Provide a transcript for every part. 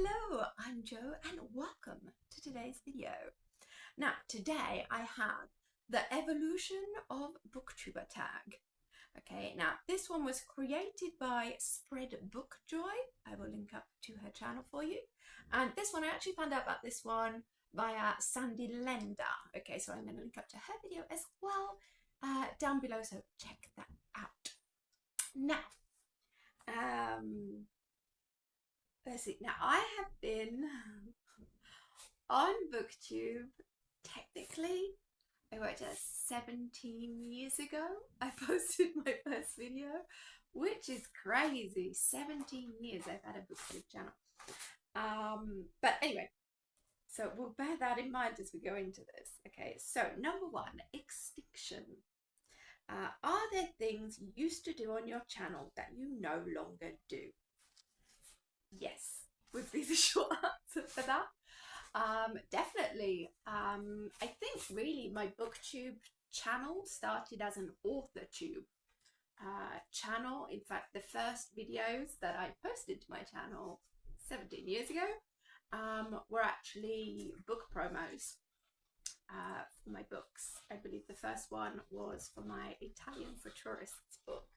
Hello, I'm Jo and welcome to today's video. Now, today I have the Evolution of BookTuber Tag. Okay, now this one was created by Spread Book Joy. I will link up to her channel for you. And this one, I actually found out about this one via Sandy Lender. Okay, so I'm going to link up to her video as well down below, so check that out. Now, let's see. Now, I have been on BookTube, technically, I worked at 17 years ago. I posted my first video, which is crazy. 17 years I've had a BookTube channel. But anyway, so we'll bear that in mind as we go into this. Okay, so number one, extinction. Are there things you used to do on your channel that you no longer do? Yes, would be the short answer for that. Definitely. I think really my BookTube channel started as an AuthorTube channel. In fact, the first videos that I posted to my channel 17 years ago were actually book promos for my books. I believe the first one was for my Italian for Tourists book,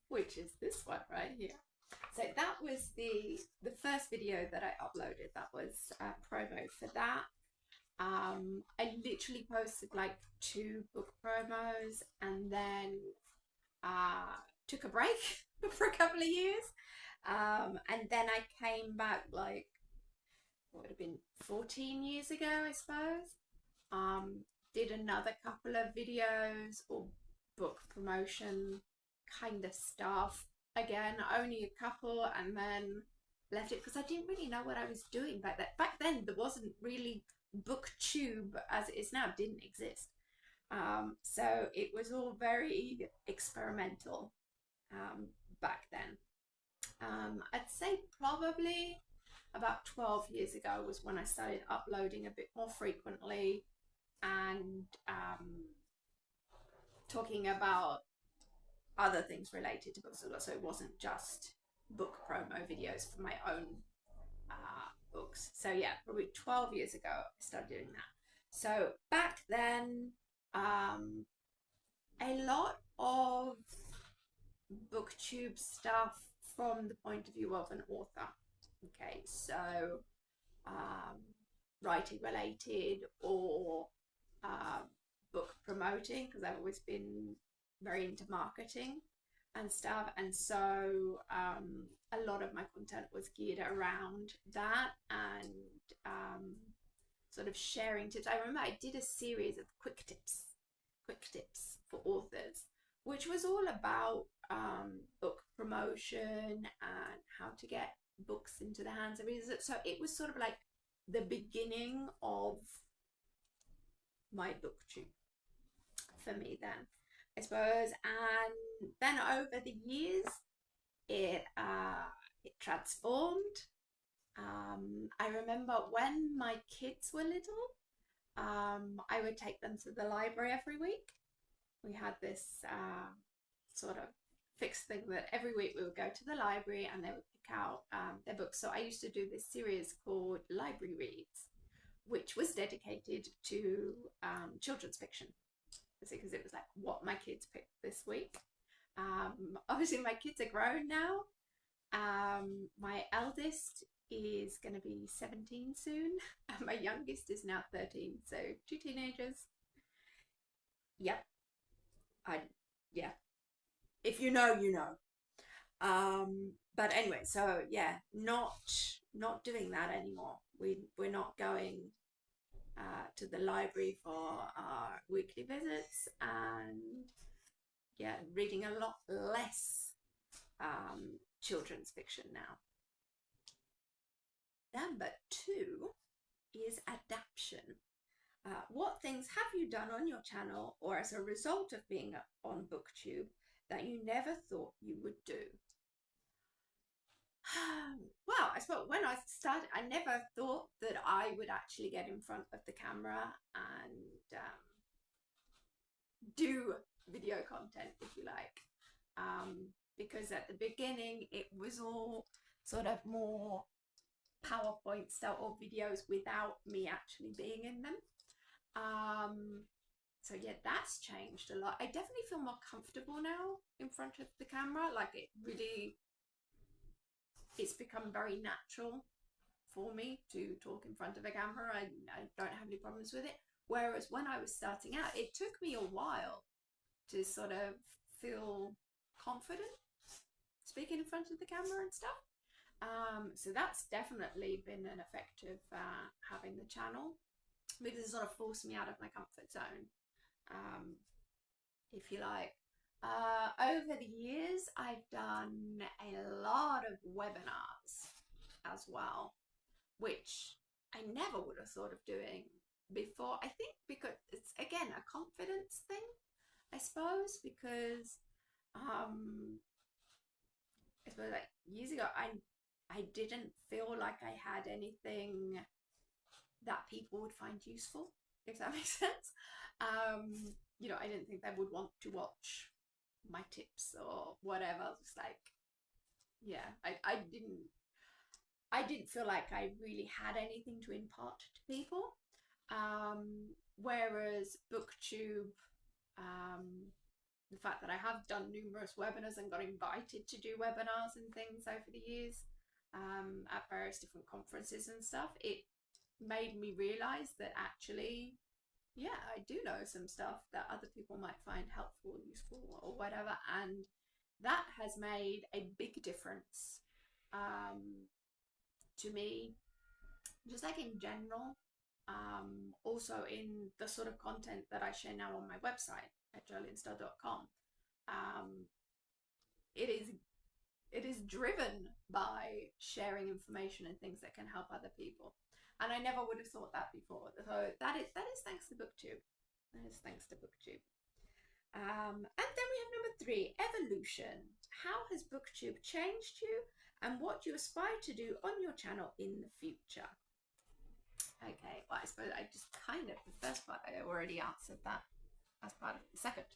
which is this one right here. So that was the first video that I uploaded. That was a promo for that. I literally posted like 2 book promos and then took a break for a couple of years. And then I came back like, what would have been 14 years ago, I suppose. Did another couple of videos or book promotion kind of stuff. Again, only a couple, and then left it because I didn't really know what I was doing back then. Back then, there wasn't really BookTube as it is now, didn't exist. So it was all very experimental back then. I'd say probably about 12 years ago was when I started uploading a bit more frequently and talking about other things related to books, so it wasn't just book promo videos for my own books. So yeah, probably 12 years ago I started doing that. So back then, a lot of BookTube stuff from the point of view of an author. Okay, so writing related or book promoting, because I've always been very into marketing and stuff, and so a lot of my content was geared around that and sort of sharing tips. I remember I did a series of quick tips for authors, which was all about book promotion and how to get books into the hands of readers. So it was sort of like the beginning of my BookTube for me then, I suppose. And then over the years it transformed. I remember when my kids were little, I would take them to the library every week. We had this sort of fixed thing that every week we would go to the library and they would pick out their books. So I used to do this series called Library Reads, which was dedicated to children's fiction, because it was like what my kids picked this week. Obviously my kids are grown now. My eldest is going to be 17 soon and my youngest is now 13, so 2 teenagers. Yep. Yeah, if you know, you know. But anyway, so yeah, not doing that anymore. We're not going to the library for our weekly visits, and yeah, reading a lot less children's fiction now. Number 2 is adaptation. What things have you done on your channel or as a result of being on BookTube that you never thought you would do? Well, I suppose when I started, I never thought that I would actually get in front of the camera and do video content, if you like, because at the beginning it was all sort of more PowerPoint style or videos without me actually being in them. So yeah, that's changed a lot. I definitely feel more comfortable now in front of the camera. Like it's become very natural for me to talk in front of a camera. I don't have any problems with it. Whereas when I was starting out, it took me a while to sort of feel confident speaking in front of the camera and stuff. So that's definitely been an effect of having the channel, because it sort of forced me out of my comfort zone, if you like. Over the years, I've done a lot of webinars as well, which I never would have thought of doing before. I think because it's, again, a confidence thing, I suppose, because I suppose like years ago, I didn't feel like I had anything that people would find useful, if that makes sense. You know, I didn't think they would want to watch my tips or whatever. I was just like, yeah, I didn't feel like I really had anything to impart to people. Whereas BookTube, the fact that I have done numerous webinars and got invited to do webinars and things over the years, at various different conferences and stuff, it made me realize that actually, yeah, I do know some stuff that other people might find helpful, useful, or whatever, and that has made a big difference to me, just like in general. Also in the sort of content that I share now on my website at jolienstar.com. It is driven by sharing information and things that can help other people, and I never would have thought that before. So that is thanks to BookTube. That is thanks to BookTube. And then we have number 3, evolution. How has BookTube changed you, and what do you aspire to do on your channel in the future? Okay, well, I suppose I just kind of, the first part, I already answered that as part of the second.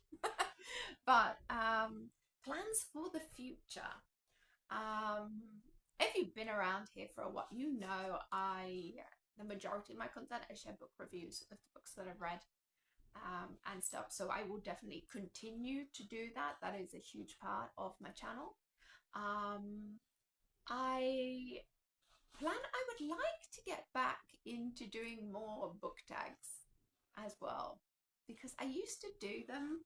But plans for the future. If you've been around here for a while, you know the majority of my content, I share book reviews of the books that I've read and stuff. So I will definitely continue to do that. That is a huge part of my channel. I would like to get back into doing more book tags as well, because I used to do them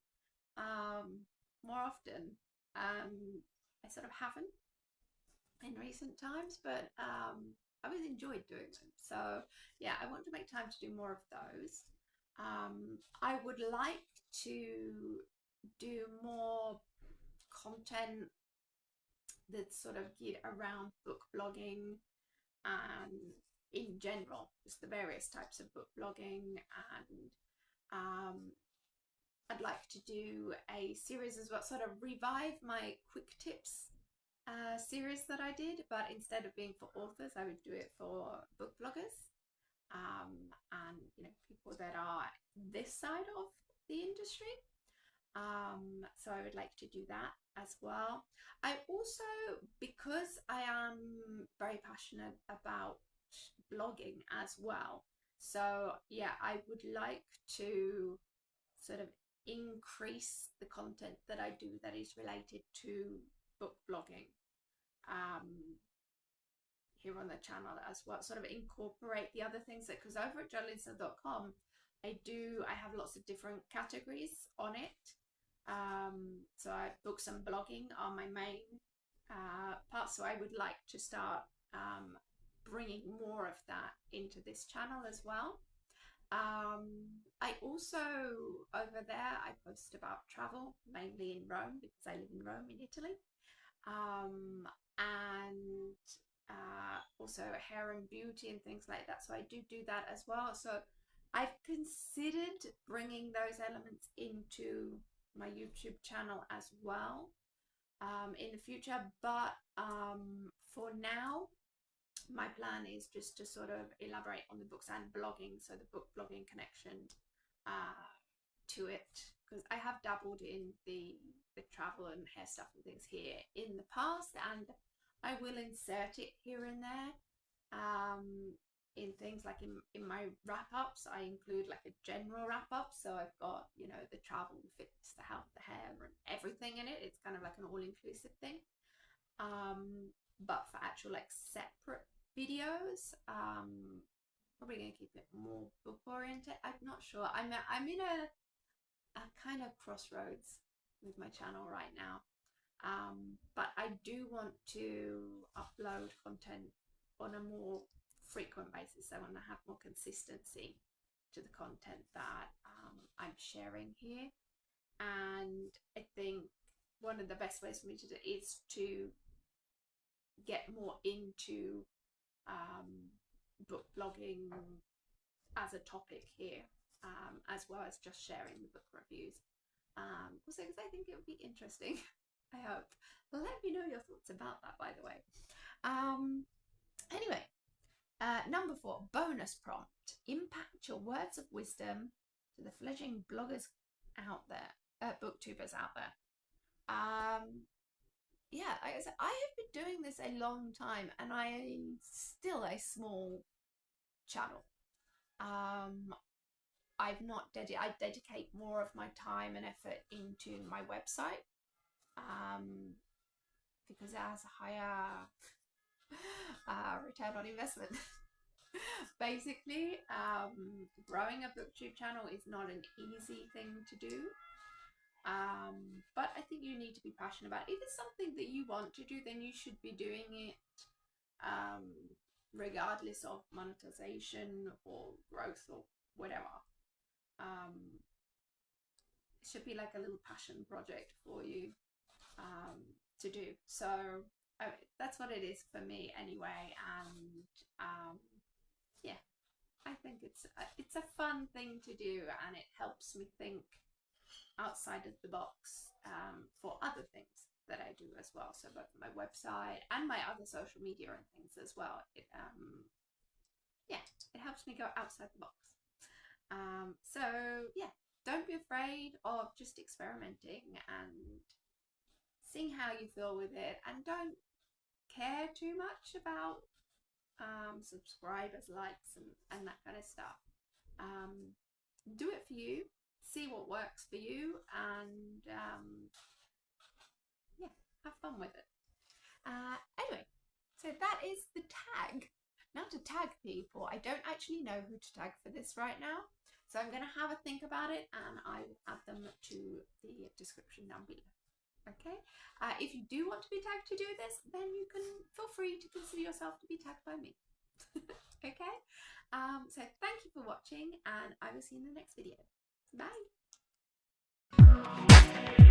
more often. I sort of haven't in recent times, but I always enjoyed doing them. So yeah, I want to make time to do more of those. I would like to do more content that's sort of geared around book blogging and in general, just the various types of book blogging. And I'd like to do a series as well, sort of revive my quick tips series that I did, but instead of being for authors, I would do it for book bloggers, and you know, people that are this side of the industry. So I would like to do that as well. I also, because I am very passionate about blogging as well, so yeah, I would like to sort of increase the content that I do that is related to book blogging here on the channel as well, sort of incorporate the other things that, because over at jolienstar.com I have lots of different categories on it. So books and blogging are my main parts, so I would like to start bringing more of that into this channel as well. I also, over there, I post about travel, mainly in Rome, because I live in Rome in Italy, and also hair and beauty and things like that, so I do that as well. So I've considered bringing those elements into my YouTube channel as well in the future, but for now my plan is just to sort of elaborate on the books and blogging, so the book blogging connection to it, because I have dabbled in the travel and hair stuff and things here in the past, and I will insert it here and there. In things like in my wrap-ups, I include like a general wrap-up, so I've got, you know, the travel, the fitness, the health, the hair, and everything in it. It's kind of like an all-inclusive thing. But for actual like separate videos, probably gonna keep it more book oriented. I'm not sure. I'm in a kind of crossroads with my channel right now. But I do want to upload content on a more frequent basis. I want to have more consistency to the content that I'm sharing here. And I think one of the best ways for me to do it is to get more into book blogging as a topic here, as well as just sharing the book reviews. Also because I think it would be interesting. I hope. Let me know your thoughts about that, by the way. Anyway, number 4, bonus prompt. Impact your words of wisdom to the fledgling bloggers out there, booktubers out there. Yeah, like I said, I have been doing this a long time, and I'm still a small channel. I've not I dedicate more of my time and effort into my website, because it has a higher return on investment. Basically, growing a booktube channel is not an easy thing to do, but I think you need to be passionate about it. If it's something that you want to do, then you should be doing it, regardless of monetization or growth or whatever. It should be like a little passion project for you to do. So that's what it is for me anyway. And yeah, I think it's a fun thing to do, and it helps me think outside of the box for other things that I do as well. So both my website and my other social media and things as well. Yeah, it helps me go outside the box. So yeah, don't be afraid of just experimenting and seeing how you feel with it, and don't care too much about subscribers, likes, and that kind of stuff. Do it for you, see what works for you, and yeah, have fun with it. Anyway, so that is the tag. Now to tag people, I don't actually know who to tag for this right now, so I'm going to have a think about it, and I will add them to the description down below. Okay, if you do want to be tagged to do this, then you can feel free to consider yourself to be tagged by me. Okay, so thank you for watching, and I will see you in the next video. Bye.